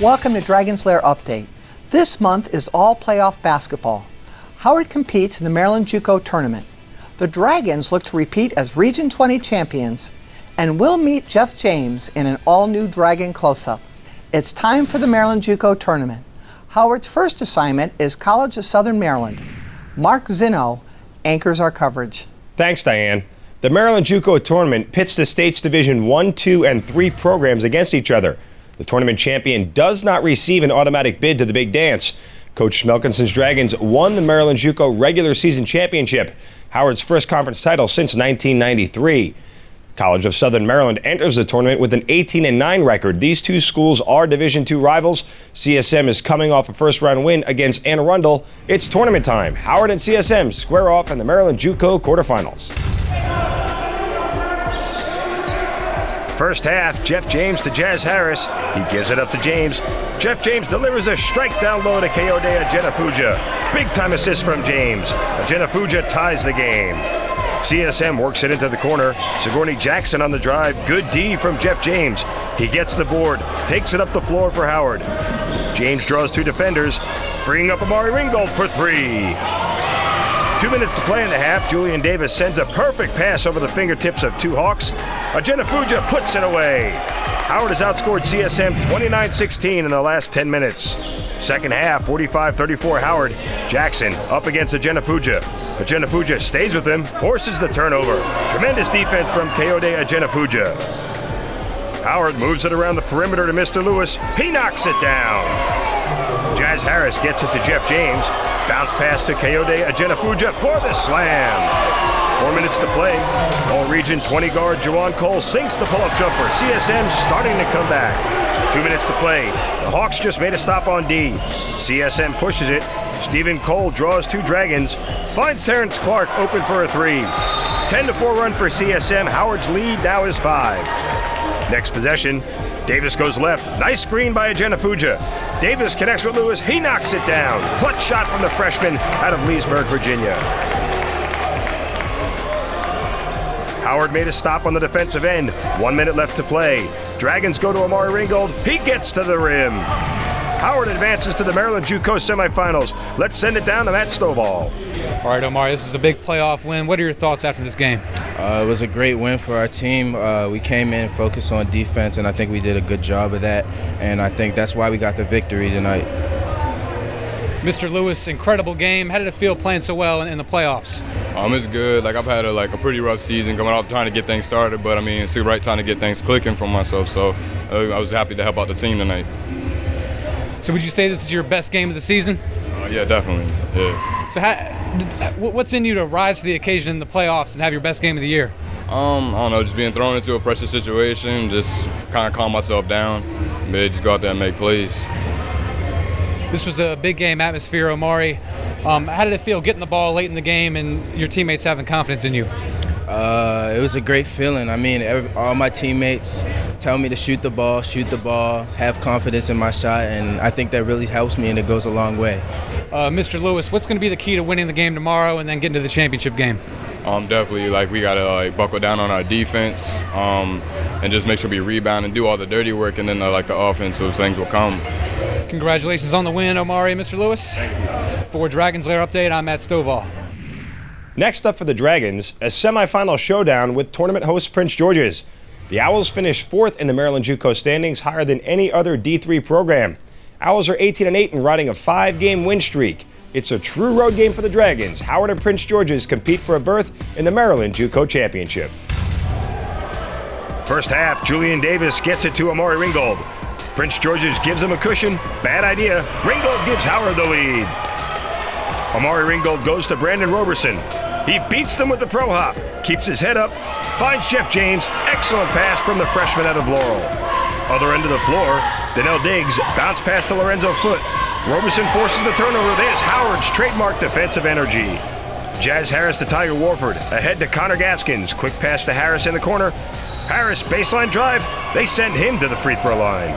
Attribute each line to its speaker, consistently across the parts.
Speaker 1: Welcome to Dragon's Lair Update. This month is all playoff basketball. Howard competes in the Maryland JUCO tournament. The Dragons look to repeat as Region 20 champions and will meet Jeff James in an all-new Dragon close-up. It's time for the Maryland JUCO tournament. Howard's first assignment is College of Southern Maryland. Mark Zinno anchors our coverage.
Speaker 2: Thanks, Diane. The Maryland JUCO tournament pits the state's Division 1, 2, and 3 programs against each other. The tournament champion does not receive an automatic bid to the big dance. Coach Melkinson's Dragons won the Maryland JUCO regular season championship, Howard's first conference title since 1993. College of Southern Maryland enters the tournament with an 18-9 record. These two schools are Division II rivals. CSM is coming off a first-round win against Anne Arundel. It's tournament time. Howard and CSM square off in the Maryland JUCO quarterfinals. First half, Jeff James to Jazz Harris. He gives it up to James. Jeff James delivers a strike down low to Kayode Ajenafuja. Big-time assist from James. Ajenafuja ties the game. CSM works it into the corner. Sigourney Jackson on the drive. Good D from Jeff James. He gets the board, takes it up the floor for Howard. James draws two defenders, freeing up Amari Ringgold for three. 2 minutes to play in the half. Julian Davis sends a perfect pass over the fingertips of two Hawks. Ajenafuja puts it away. Howard has outscored CSM 29-16 in the last 10 minutes. Second half, 45-34 Howard. Jackson up against Ajenafuja. Ajenafuja stays with him, forces the turnover. Tremendous defense from Kayode Ajenafuja. Howard moves it around the perimeter to Mr. Lewis. He knocks it down. Jazz Harris gets it to Jeff James. Bounce pass to Kayode Ajenafuja for the slam. 4 minutes to play. All-Region 20 guard Juwan Cole sinks the pull-up jumper. CSM starting to come back. 2 minutes to play. The Hawks just made a stop on D. CSM pushes it. Stephen Cole draws two Dragons. Finds Terrence Clark open for a three. 10-4 run for CSM. Howard's lead now is 5. Next possession. Davis goes left. Nice screen by Ajenafuja. Davis connects with Lewis. He knocks it down. Clutch shot from the freshman out of Leesburg, Virginia. Howard made a stop on the defensive end. 1 minute left to play. Dragons go to Amari Ringgold. He gets to the rim. Howard advances to the Maryland JUCO semifinals. Let's send it down to Matt Stovall.
Speaker 3: All right, Omari, this is a big playoff win. What are your thoughts after this game?
Speaker 4: It was a great win for our team. We came in focused on defense, and I think we did a good job of that. And I think that's why we got the victory tonight.
Speaker 3: Mr. Lewis, incredible game. How did it feel playing so well in the playoffs?
Speaker 5: It's good. I've had a pretty rough season coming off trying to get things started, but it's the right time to get things clicking for myself. So I was happy to help out the team tonight.
Speaker 3: So would you say this is your best game of the season?
Speaker 5: Yeah, definitely. Yeah.
Speaker 3: So what's in you to rise to the occasion in the playoffs and have your best game of the year?
Speaker 5: I don't know, just being thrown into a pressure situation, just kind of calm myself down, maybe just go out there and make plays.
Speaker 3: This was a big game atmosphere, Omari. How did it feel getting the ball late in the game and your teammates having confidence in you?
Speaker 4: It was a great feeling. All my teammates tell me to shoot the ball, have confidence in my shot, and I think that really helps me and it goes a long way.
Speaker 3: Mr. Lewis, what's going to be the key to winning the game tomorrow and then getting to the championship game?
Speaker 5: Definitely, we got to buckle down on our defense and just make sure we rebound and do all the dirty work, and then the offensive things will come.
Speaker 3: Congratulations on the win, Omari and Mr. Lewis.
Speaker 4: Thank you.
Speaker 3: For Dragons Lair Update, I'm Matt Stovall.
Speaker 2: Next up for the Dragons, a semifinal showdown with tournament host Prince George's. The Owls finished 4th in the Maryland JUCO standings, higher than any other D3 program. Owls are 18-8 and riding a 5-game win streak. It's a true road game for the Dragons. Howard and Prince George's compete for a berth in the Maryland JUCO championship. First half, Julian Davis gets it to Amari Ringgold. Prince George's gives him a cushion. Bad idea. Ringgold gives Howard the lead. Amari Ringgold goes to Brandon Roberson. He beats them with the pro hop, keeps his head up, finds Jeff James. Excellent pass from the freshman out of Laurel. Other end of the floor, Donnell Diggs bounce pass to Lorenzo Foote. Roberson forces the turnover. There's Howard's trademark defensive energy. Jazz Harris to Tiger Warford. Ahead to Connor Gaskins. Quick pass to Harris in the corner. Harris baseline drive. They send him to the free throw line.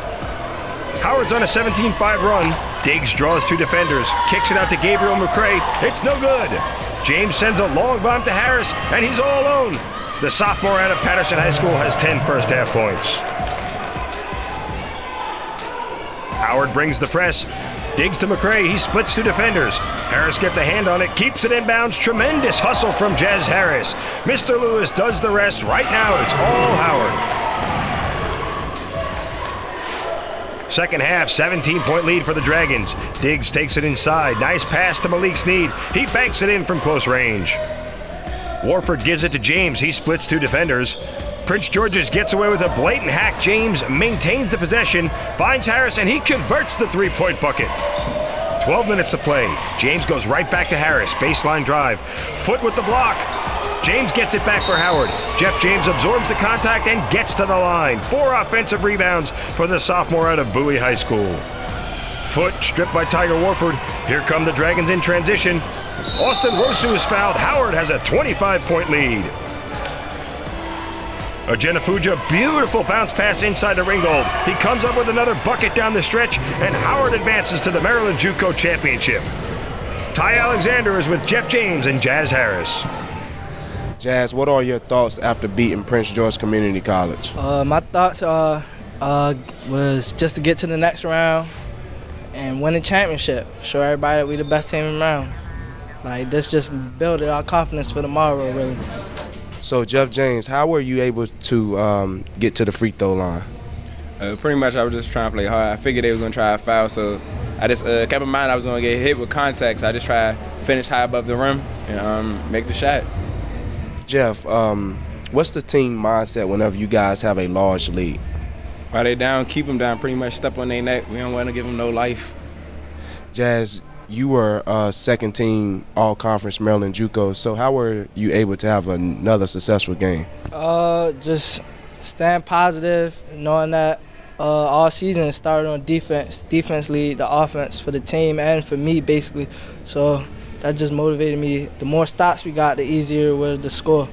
Speaker 2: Howard's on a 17-5 run. Diggs draws two defenders, kicks it out to Gabriel McCray. It's no good. James sends a long bomb to Harris, and he's all alone. The sophomore out of Patterson High School has 10 first half points. Howard brings the press. Digs to McCray. He splits two defenders. Harris gets a hand on it. Keeps it inbounds. Tremendous hustle from Jazz Harris. Mr. Lewis does the rest. Right now, it's all Howard. Second half, 17-point lead for the Dragons. Diggs takes it inside. Nice pass to Malik Snead. He banks it in from close range. Warford gives it to James. He splits two defenders. Prince George's gets away with a blatant hack. James maintains the possession, finds Harris, and he converts the three-point bucket. 12 minutes to play. James goes right back to Harris. Baseline drive. Foot with the block. James gets it back for Howard. Jeff James absorbs the contact and gets to the line. 4 offensive rebounds for the sophomore out of Bowie High School. Foot stripped by Tiger Warford. Here come the Dragons in transition. Austin Rosu is fouled. Howard has a 25-point lead. Ojenafuja, beautiful bounce pass inside the Ringgold. He comes up with another bucket down the stretch, and Howard advances to the Maryland JUCO Championship. Ty Alexander is with Jeff James and Jazz Harris.
Speaker 6: Jazz, what are your thoughts after beating Prince George Community College?
Speaker 7: My thoughts was just to get to the next round and win the championship. Show everybody that we the best team around. Like, this just build our confidence for tomorrow, really.
Speaker 6: So, Jeff James, how were you able to get to the free throw line?
Speaker 8: Pretty much I was just trying to play hard. I figured they was going to try a foul, so I just kept in mind I was going to get hit with contact, so I just tried to finish high above the rim and make the shot.
Speaker 6: Jeff, what's the team mindset whenever you guys have a large lead?
Speaker 8: While they down, keep them down, pretty much step on their neck. We don't want to give them no life.
Speaker 6: Jazz, you were second team all-conference Maryland JUCO, so how were you able to have another successful game?
Speaker 7: Just staying positive, knowing that all season started on defense. Defense lead the offense for the team and for me, basically. So that just motivated me. The more stops we got, the easier it was to score.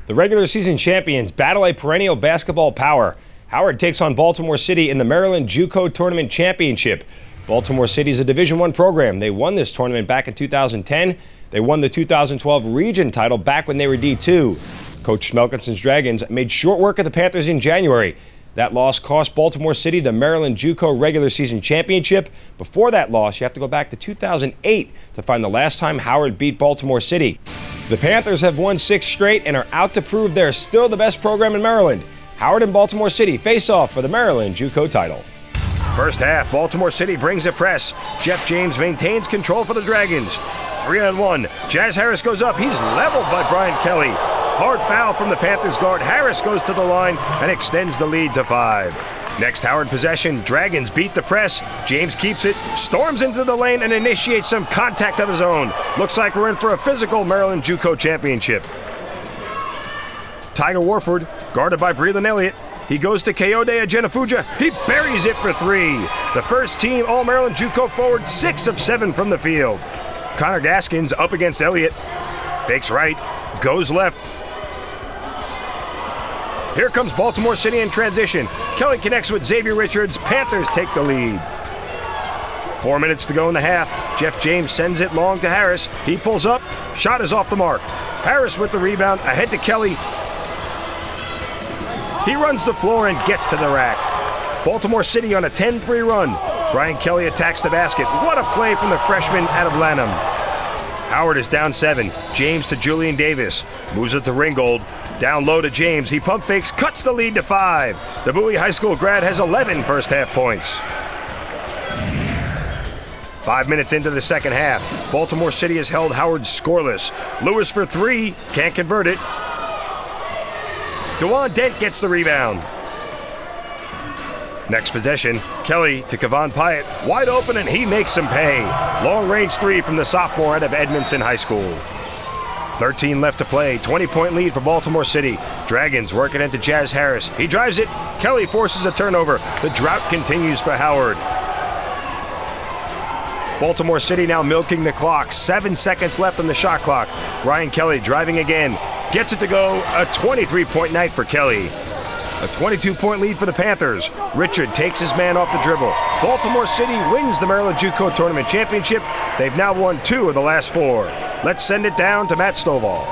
Speaker 2: The regular season champions battle a perennial basketball power. Howard takes on Baltimore City in the Maryland JUCO Tournament Championship. Baltimore City is a Division I program. They won this tournament back in 2010. They won the 2012 region title back when they were D2. Coach Melkinson's Dragons made short work of the Panthers in January. That loss cost Baltimore City the Maryland JUCO regular season championship. Before that loss, you have to go back to 2008 to find the last time Howard beat Baltimore City. The Panthers have won 6 straight and are out to prove they're still the best program in Maryland. Howard and Baltimore City face off for the Maryland JUCO title. First half, Baltimore City brings a press. Jeff James maintains control for the Dragons. 3-on-1. Jazz Harris goes up. He's leveled by Brian Kelly. Hard foul from the Panthers guard. Harris goes to the line and extends the lead to 5. Next Howard possession. Dragons beat the press. James keeps it, storms into the lane, and initiates some contact of his own. Looks like we're in for a physical Maryland JUCO championship. Tiger Warford, guarded by Breland Elliott. He goes to Kayode Ojenafuja. He buries it for 3. The first team All-Maryland JUCO forward, 6 of 7 from the field. Connor Gaskins up against Elliott. Fakes right, goes left. Here comes Baltimore City in transition. Kelly connects with Xavier Richards. Panthers take the lead. 4 minutes to go in the half. Jeff James sends it long to Harris. He pulls up. Shot is off the mark. Harris with the rebound. Ahead to Kelly. He runs the floor and gets to the rack. Baltimore City on a 10-3 run. Brian Kelly attacks the basket. What a play from the freshman out of Lanham. Howard is down 7. James to Julian Davis. Moves it to Ringgold. Down low to James. He pump fakes, cuts the lead to 5. The Bowie High School grad has 11 first half points. 5 minutes into the second half. Baltimore City has held Howard scoreless. Lewis for 3. Can't convert it. DeJuan Dent gets the rebound. Next possession, Kelly to Kevon Pyatt. Wide open, and he makes some pay. Long-range 3 from the sophomore out of Edmondson High School. 13 left to play. 20-point lead for Baltimore City. Dragons work it into Jazz Harris. He drives it. Kelly forces a turnover. The drought continues for Howard. Baltimore City now milking the clock. 7 seconds left on the shot clock. Brian Kelly driving again. Gets it to go. A 23-point night for Kelly. A 22-point lead for the Panthers. Richard takes his man off the dribble. Baltimore City wins the Maryland JUCO Tournament Championship. They've now won 2 of the last 4. Let's send it down to Matt Stovall.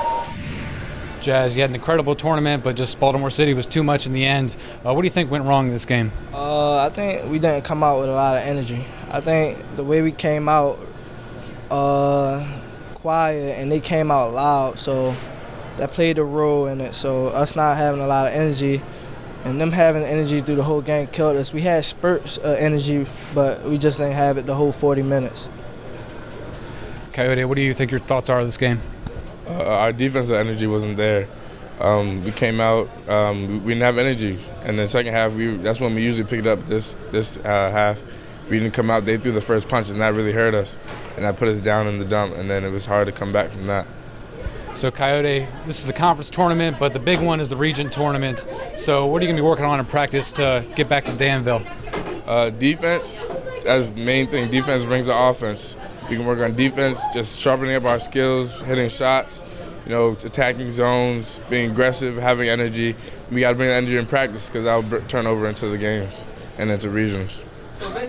Speaker 3: Jazz, you had an incredible tournament, but just Baltimore City was too much in the end. What do you think went wrong in this game?
Speaker 7: I think we didn't come out with a lot of energy. I think the way we came out quiet and they came out loud, so that played a role in it. So us not having a lot of energy and them having energy through the whole game killed us. We had spurts of energy, but we just didn't have it the whole 40 minutes.
Speaker 3: Coyote, what do you think your thoughts are of this game?
Speaker 9: Our defensive energy wasn't there. We came out, we didn't have energy. And then second half, that's when we usually picked up this half. We didn't come out, they threw the first punch, and that really hurt us. And that put us down in the dump, and then it was hard to come back from that.
Speaker 3: So, Coyote, this is the conference tournament, but the big one is the region tournament. So what are you going to be working on in practice to get back to Danville?
Speaker 9: Defense, that's the main thing. Defense brings the offense. We can work on defense, just sharpening up our skills, hitting shots, attacking zones, being aggressive, having energy. We got to bring the energy in practice because that will turn over into the games and into regions.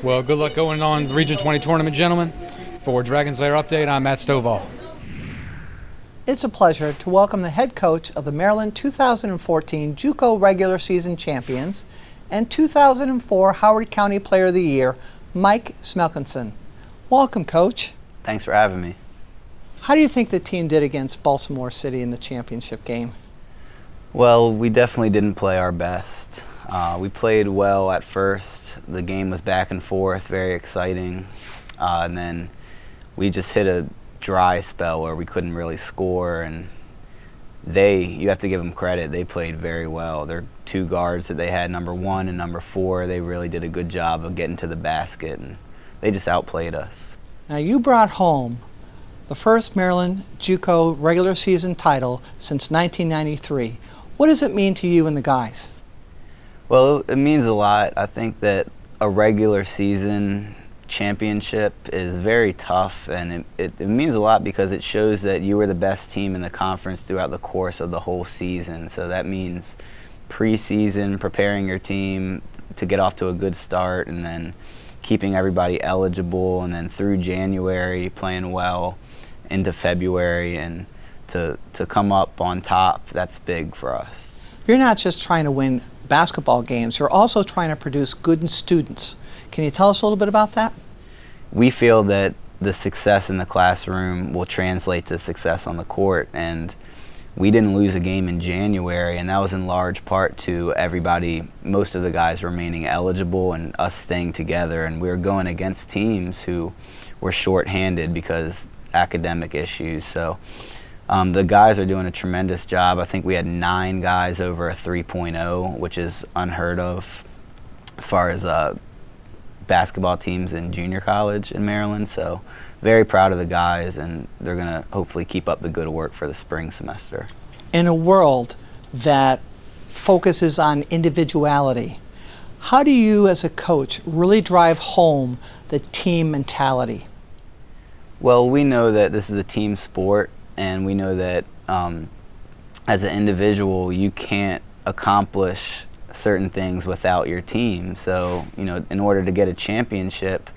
Speaker 3: Well, good luck going on the Region 20 tournament, gentlemen. For Dragons Lair Update, I'm Matt Stovall.
Speaker 1: It's a pleasure to welcome the head coach of the Maryland 2014 JUCO regular season champions and 2004 Howard County Player of the Year, Mike Melkinson. Welcome, Coach.
Speaker 10: Thanks for having me.
Speaker 1: How do you think the team did against Baltimore City in the championship game?
Speaker 10: Well, we definitely didn't play our best. We played well at first. The game was back and forth, very exciting. And then we just hit a dry spell where we couldn't really score. And you have to give them credit, they played very well. Their two guards that they had, number 1 and number 4, they really did a good job of getting to the basket. And they just outplayed us.
Speaker 1: Now you brought home the first Maryland JUCO regular season title since 1993. What does it mean to you and the guys?
Speaker 10: Well, it means a lot. I think that a regular season championship is very tough, and it means a lot because it shows that you were the best team in the conference throughout the course of the whole season. So that means preseason, preparing your team to get off to a good start, and then keeping everybody eligible, and then through January playing well into February, and to come up on top, that's big for us.
Speaker 1: You're not just trying to win basketball games, you're also trying to produce good students. Can you tell us a little bit about that?
Speaker 10: We feel that the success in the classroom will translate to success on the court, and we didn't lose a game in January, and that was in large part to everybody, most of the guys remaining eligible and us staying together. And we were going against teams who were shorthanded because academic issues. So the guys are doing a tremendous job. I think we had 9 guys over a 3.0, which is unheard of as far as basketball teams in junior college in Maryland. So very proud of the guys, and they're going to hopefully keep up the good work for the spring semester.
Speaker 1: In a world that focuses on individuality, how do you as a coach really drive home the team mentality?
Speaker 10: Well, we know that this is a team sport, and we know that as an individual you can't accomplish certain things without your team. So, in order to get a championship,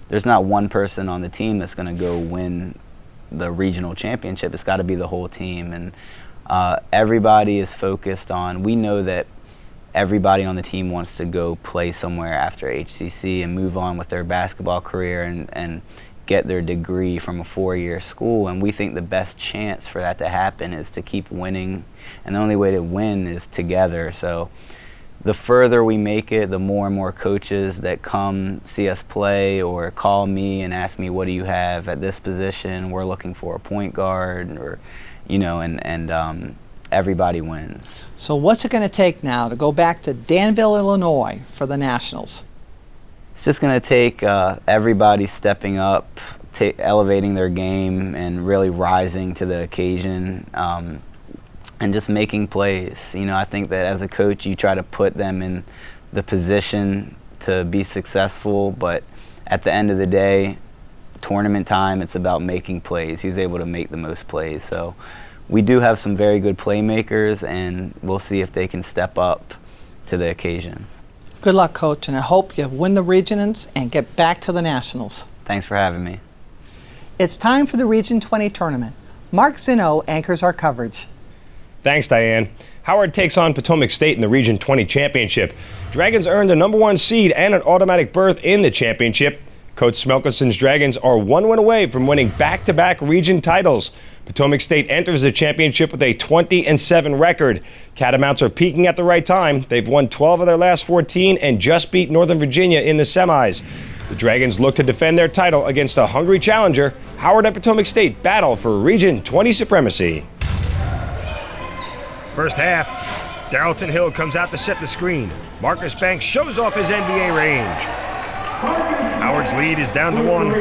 Speaker 10: there's not one person on the team that's going to go win the regional championship. It's got to be the whole team. And everybody is focused on, we know that everybody on the team wants to go play somewhere after HCC and move on with their basketball career and get their degree from a 4-year school. And we think the best chance for that to happen is to keep winning. And the only way to win is together. So the further we make it, the more and more coaches that come see us play or call me and ask me, what do you have at this position? We're looking for a point guard, or, and everybody wins.
Speaker 1: So what's it going to take now to go back to Danville, Illinois for the Nationals?
Speaker 10: It's just going to take everybody stepping up, elevating their game, and really rising to the occasion. And just making plays. I think that as a coach, you try to put them in the position to be successful, but at the end of the day, tournament time, it's about making plays. Who's able to make the most plays. So we do have some very good playmakers, and we'll see if they can step up to the occasion.
Speaker 1: Good luck, Coach, and I hope you win the regions and get back to the Nationals.
Speaker 10: Thanks for having me.
Speaker 1: It's time for the Region 20 tournament. Mark Zinno anchors our coverage.
Speaker 2: Thanks, Diane. Howard takes on Potomac State in the Region 20 championship. Dragons earned the #1 seed and an automatic berth in the championship. Coach Melkinson's Dragons are 1 win away from winning back-to-back region titles. Potomac State enters the championship with a 20-7 record. Catamounts are peaking at the right time. They've won 12 of their last 14 and just beat Northern Virginia in the semis. The Dragons look to defend their title against a hungry challenger. Howard and Potomac State battle for Region 20 supremacy. First half, Darrellton Hill comes out to set the screen. Marcus Banks shows off his NBA range. Howard's lead is down to 1.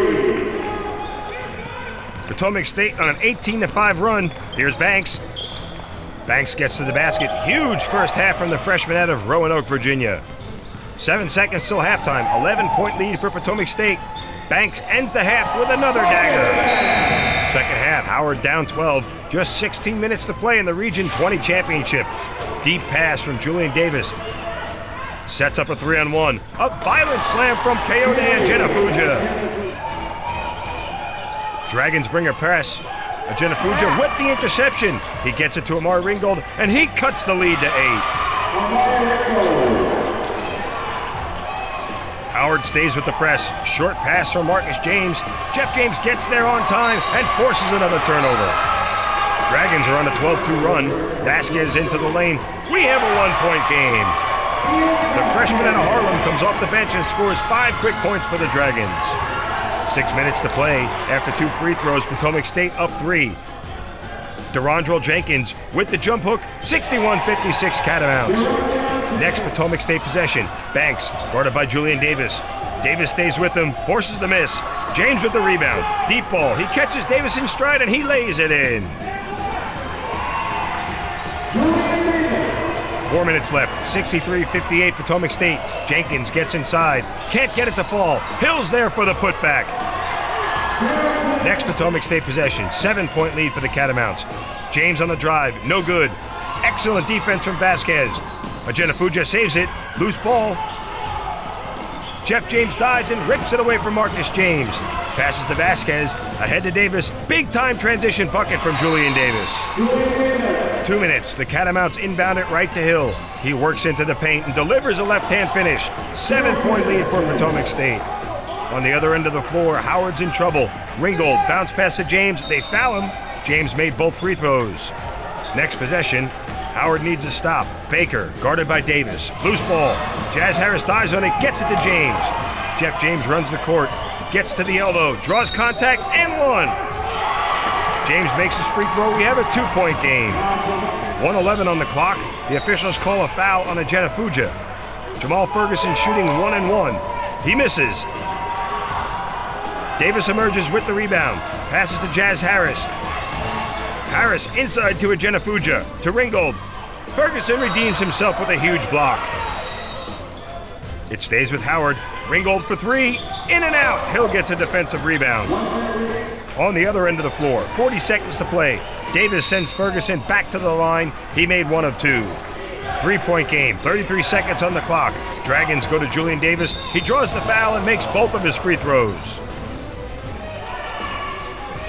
Speaker 2: Potomac State on an 18-5 run. Here's Banks. Banks gets to the basket. Huge first half from the freshman out of Roanoke, Virginia. 7 seconds till halftime. 11-point lead for Potomac State. Banks ends the half with another dagger. Second half, Howard down 12. Just 16 minutes to play in the Region 20 championship. Deep pass from Julian Davis. Sets up a 3-on-1. A violent slam from Kayode Ajenafuja. Dragons bring a press. Ajenafuja with the interception. He gets it to Amar Ringgold, and he cuts the lead to 8. Howard stays with the press. Short pass from Marcus James. Jeff James gets there on time and forces another turnover. Dragons are on a 12-2 run. Vasquez into the lane. We have a 1-point game. The freshman out of Harlem comes off the bench and scores 5 quick points for the Dragons. 6 minutes to play. After 2 free throws, Potomac State up 3. Durandrell Jenkins with the jump hook. 61-56 Catamounts. Next Potomac State possession. Banks, guarded by Julian Davis. Davis stays with him, forces the miss. James with the rebound. Deep ball. He catches Davis in stride and he lays it in. 4 minutes left. 63-58 Potomac State. Jenkins gets inside. Can't get it to fall. Hill's there for the putback. Next Potomac State possession. 7-point lead for the Catamounts. James on the drive. No good. Excellent defense from Vasquez. Ajenafuja saves it. Loose ball. Jeff James dives and rips it away from Marcus James. Passes to Vasquez. Ahead to Davis. Big time transition bucket from Julian Davis. 2 minutes. The Catamounts inbound it right to Hill. He works into the paint and delivers a left-hand finish. 7-point lead for Potomac State. On the other end of the floor, Howard's in trouble. Ringgold bounce pass to James. They foul him. James made both free throws. Next possession, Howard needs a stop. Baker, guarded by Davis. Loose ball. Jazz Harris dives on it, gets it to James. Jeff James runs the court, gets to the elbow, draws contact, and 1. James makes his free throw. We have a 2-point game. 1:11 on the clock. The officials call a foul on Ajenafuja. Jamal Ferguson shooting 1-1. He misses. Davis emerges with the rebound. Passes to Jazz Harris. Harris inside to Ajenafuja. To Ringgold. Ferguson redeems himself with a huge block. It stays with Howard. Ringgold for 3. In and out. Hill gets a defensive rebound. On the other end of the floor, 40 seconds to play. Davis sends Ferguson back to the line. He made 1 of 2. 3-point game, 33 seconds on the clock. Dragons go to Julian Davis. He draws the foul and makes both of his free throws.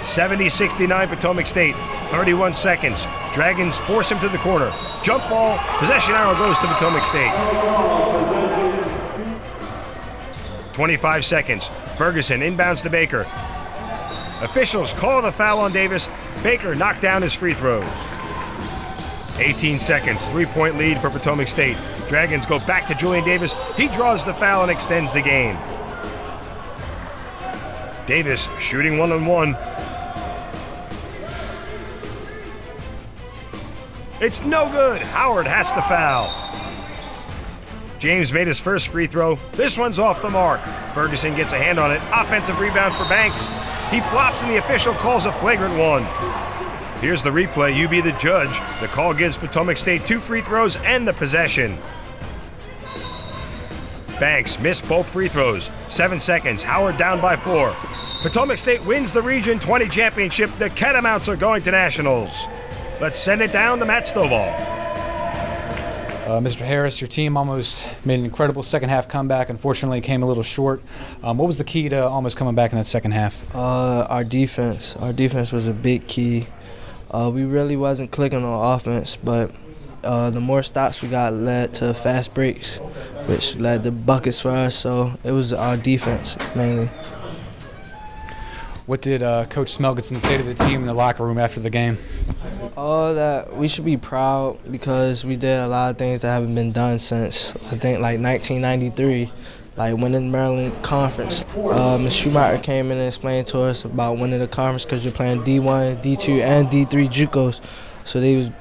Speaker 2: 70-69 Potomac State, 31 seconds. Dragons force him to the corner. Jump ball, possession arrow goes to Potomac State. 25 seconds. Ferguson inbounds to Baker. Officials call the foul on Davis. Baker knocked down his free throws. 18 seconds, 3-point lead for Potomac State. Dragons go back to Julian Davis. He draws the foul and extends the game. Davis shooting 1-on-1. It's no good. Howard has to foul. James made his first free throw. This one's off the mark. Ferguson gets a hand on it. Offensive rebound for Banks. He flops and the official calls a flagrant 1. Here's the replay. You be the judge. The call gives Potomac State 2 free throws and the possession. Banks missed both free throws. 7 seconds. Howard down by 4. Potomac State wins the Region 20 championship. The Catamounts are going to nationals. Let's send it down to Matt Stovall.
Speaker 3: Mr. Harris, your team almost made an incredible second-half comeback. Unfortunately, it came a little short. What was the key to almost coming back in that second half?
Speaker 7: Our defense. Our defense was a big key. We really wasn't clicking on offense, but the more stops we got led to fast breaks, which led to buckets for us, so it was our defense mainly.
Speaker 3: What did Coach Melkinson say to the team in the locker room after the game?
Speaker 7: That we should be proud because we did a lot of things that haven't been done since, I think, like 1993, like winning Maryland Conference. Ms. Schumacher came in and explained to us about winning the conference because you're playing D1, D2, and D3 JUCOs. So they was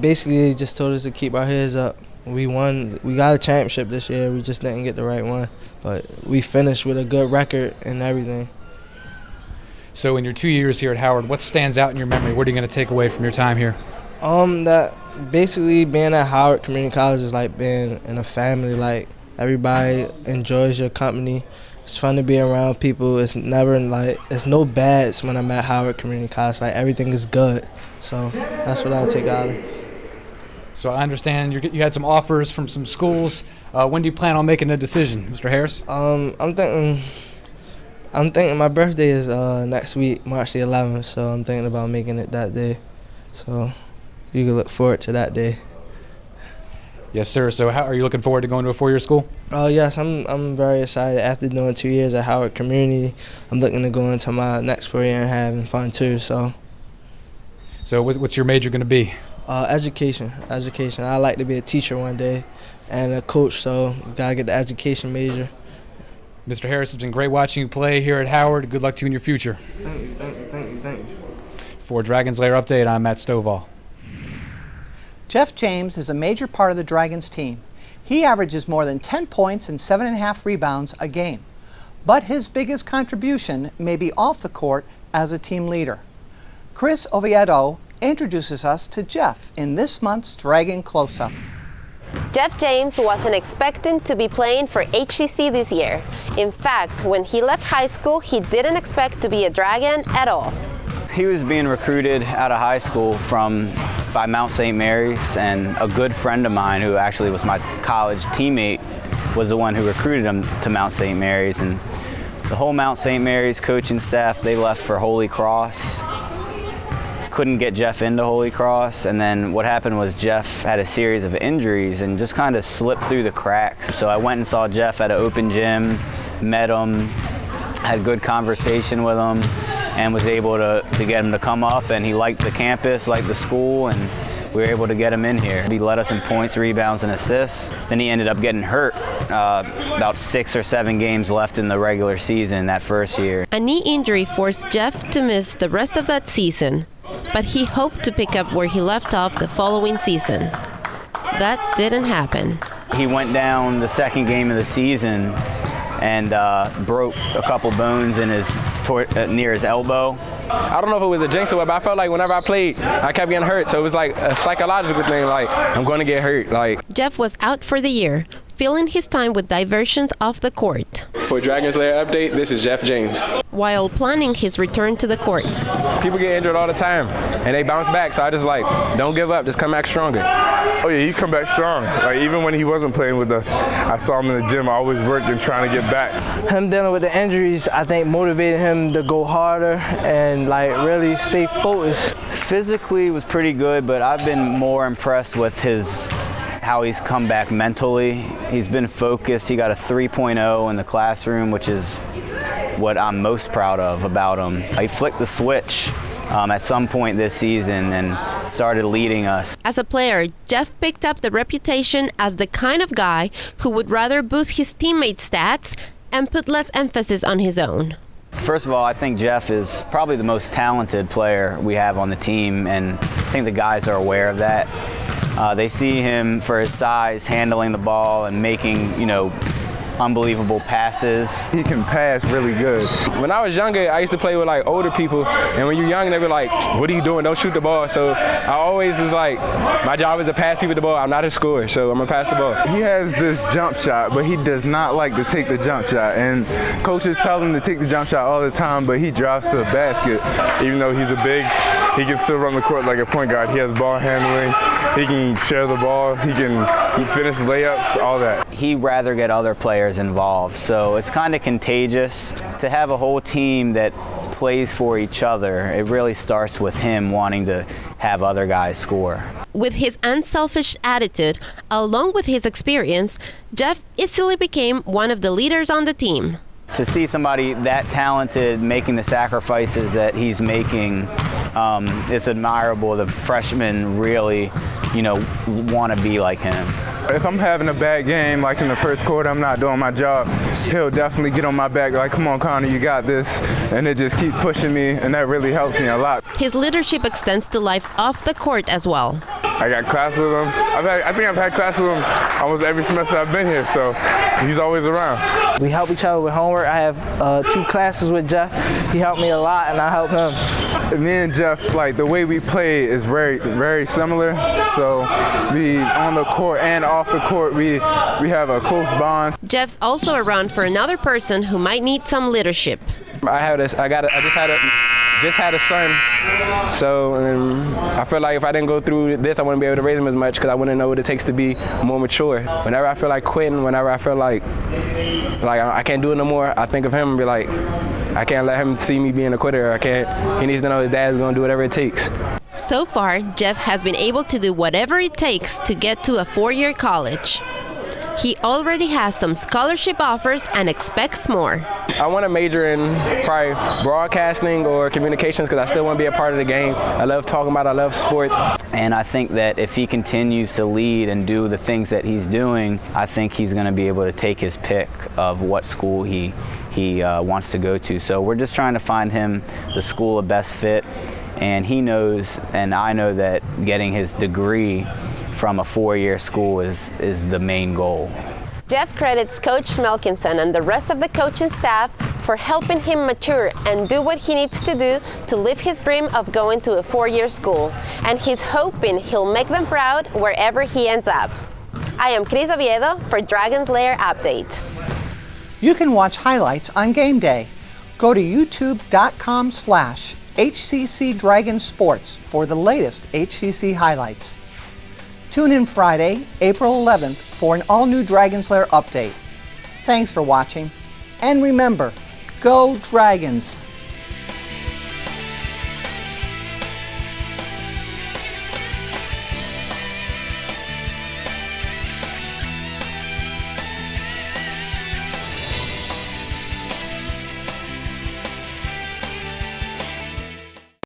Speaker 7: basically just told us to keep our heads up. We won. We got a championship this year. We just didn't get the right one, but we finished with a good record and everything.
Speaker 3: So in your 2 years here at Howard, what stands out in your memory? What are you going to take away from your time here?
Speaker 7: That basically being at Howard Community College is like being in a family. Like everybody enjoys your company. It's fun to be around people. It's never it's no bads when I'm at Howard Community College. Like everything is good. So that's what I'll take out of it.
Speaker 3: So I understand you had some offers from some schools. When do you plan on making a decision, Mr. Harris?
Speaker 7: I'm thinking my birthday is next week, March the 11th, so I'm thinking about making it that day. So you can look forward to that day.
Speaker 3: Yes, sir. So how are you looking forward to going to a 4-year school?
Speaker 7: Yes, I'm very excited. After doing 2 years at Howard Community, I'm looking to go into my next 4 year and having fun too. So
Speaker 3: what's your major going to be?
Speaker 7: Education. I'd like to be a teacher one day and a coach, so gotta get the education major.
Speaker 3: Mr. Harris, it's been great watching you play here at Howard. Good luck to you in your future.
Speaker 7: Thank you.
Speaker 3: For Dragons Lair Update, I'm Matt Stovall.
Speaker 1: Jeff James is a major part of the Dragons team. He averages more than 10 points and 7.5 rebounds a game. But his biggest contribution may be off the court as a team leader. Chris Oviedo introduces us to Jeff in this month's Dragon Close-Up.
Speaker 11: Jeff James wasn't expecting to be playing for HCC this year. In fact, when he left high school, he didn't expect to be a Dragon at all.
Speaker 10: He was being recruited out of high school by Mount St. Mary's, and a good friend of mine who actually was my college teammate was the one who recruited him to Mount St. Mary's. And the whole Mount St. Mary's coaching staff, they left for Holy Cross. Couldn't get Jeff into Holy Cross, and then what happened was Jeff had a series of injuries and just kind of slipped through the cracks. So I went and saw Jeff at an open gym, met him, had good conversation with him, and was able to get him to come up, and he liked the campus, liked the school, and we were able to get him in here. He led us in points, rebounds, and assists. Then he ended up getting hurt about 6 or 7 games left in the regular season that first year.
Speaker 11: A knee injury forced Jeff to miss the rest of that season, but he hoped to pick up where he left off the following season. That didn't happen.
Speaker 10: He went down the second game of the season and broke a couple bones in near his elbow.
Speaker 8: I don't know if it was a jinx or what, but I felt like whenever I played, I kept getting hurt. So it was like a psychological thing, like I'm going to get hurt.
Speaker 11: Jeff was out for the year, filling his time with diversions off the court.
Speaker 12: For Dragons Lair Update, this is Jeff James.
Speaker 11: While planning his return to the court.
Speaker 8: People get injured all the time, and they bounce back, so I just don't give up, just come back stronger.
Speaker 9: Oh yeah, he come back strong. Even when he wasn't playing with us, I saw him in the gym, always working, trying to get back.
Speaker 7: Him dealing with the injuries, I think, motivated him to go harder and really stay focused.
Speaker 10: Physically was pretty good, but I've been more impressed with how he's come back mentally. He's been focused. He got a 3.0 in the classroom, which is what I'm most proud of about him. He flicked the switch at some point this season and started leading us.
Speaker 11: As a player, Jeff picked up the reputation as the kind of guy who would rather boost his teammates' stats and put less emphasis on his own.
Speaker 10: First of all, I think Jeff is probably the most talented player we have on the team, and I think the guys are aware of that. They see him for his size, handling the ball and making, unbelievable passes.
Speaker 9: He can pass really good.
Speaker 8: When I was younger, I used to play with older people, and when you're young, they were like, what are you doing? Don't shoot the ball. So I always was like, my job is to pass people the ball. I'm not a scorer, so I'm gonna pass the ball.
Speaker 9: He has this jump shot, but he does not like to take the jump shot. And coaches tell him to take the jump shot all the time, but he drives to the basket. Even though he's he can still run the court like a point guard. He has ball handling. He can share the ball. He can finish layups, all that.
Speaker 10: He'd rather get other players involved, so it's kind of contagious to have a whole team that plays for each other. It really starts with him wanting to have other guys score.
Speaker 11: With his unselfish attitude, along with his experience, Jeff easily became one of the leaders on the team.
Speaker 10: To see somebody that talented making the sacrifices that he's making, it's admirable. The freshmen really, want to be like him.
Speaker 13: If I'm having a bad game, like in the first quarter, I'm not doing my job, he'll definitely get on my back, like, come on, Connor, you got this. And it just keeps pushing me, and that really helps me a lot.
Speaker 11: His leadership extends to life off the court as well.
Speaker 9: I got class with him. I think I've had class with him almost every semester I've been here, so he's always around.
Speaker 7: We help each other with homework. I have 2 classes with Jeff. He helped me a lot, and I help him.
Speaker 13: Me and Jeff, like, the way we play is very, very similar. So we, on the court and off the court, we have a close bond.
Speaker 11: Jeff's also around for another person who might need some leadership.
Speaker 8: I just had a son, so I feel like if I didn't go through this, I wouldn't be able to raise him as much because I wouldn't know what it takes to be more mature. Whenever I feel like quitting, whenever I feel like I can't do it no more, I think of him and be like, I can't let him see me being a quitter. He needs to know his dad's going to do whatever it takes.
Speaker 11: So far, Jeff has been able to do whatever it takes to get to a 4-year college. He already has some scholarship offers and expects more.
Speaker 8: I want to major in probably broadcasting or communications because I still want to be a part of the game. I love talking about it. I love sports.
Speaker 10: And I think that if he continues to lead and do the things that he's doing, I think he's going to be able to take his pick of what school he wants to go to. So we're just trying to find him the school of best fit. And he knows, and I know, that getting his degree from a 4-year school is the main goal.
Speaker 11: Jeff credits Coach Melkinson and the rest of the coaching staff for helping him mature and do what he needs to do to live his dream of going to a 4-year school. And he's hoping he'll make them proud wherever he ends up. I am Cris Oviedo for Dragons Lair Update.
Speaker 1: You can watch highlights on game day. Go to youtube.com/HCC Dragon Sports for the latest HCC highlights. Tune in Friday, April 11th for an all-new Dragons Lair update. Thanks for watching, and remember, go Dragons!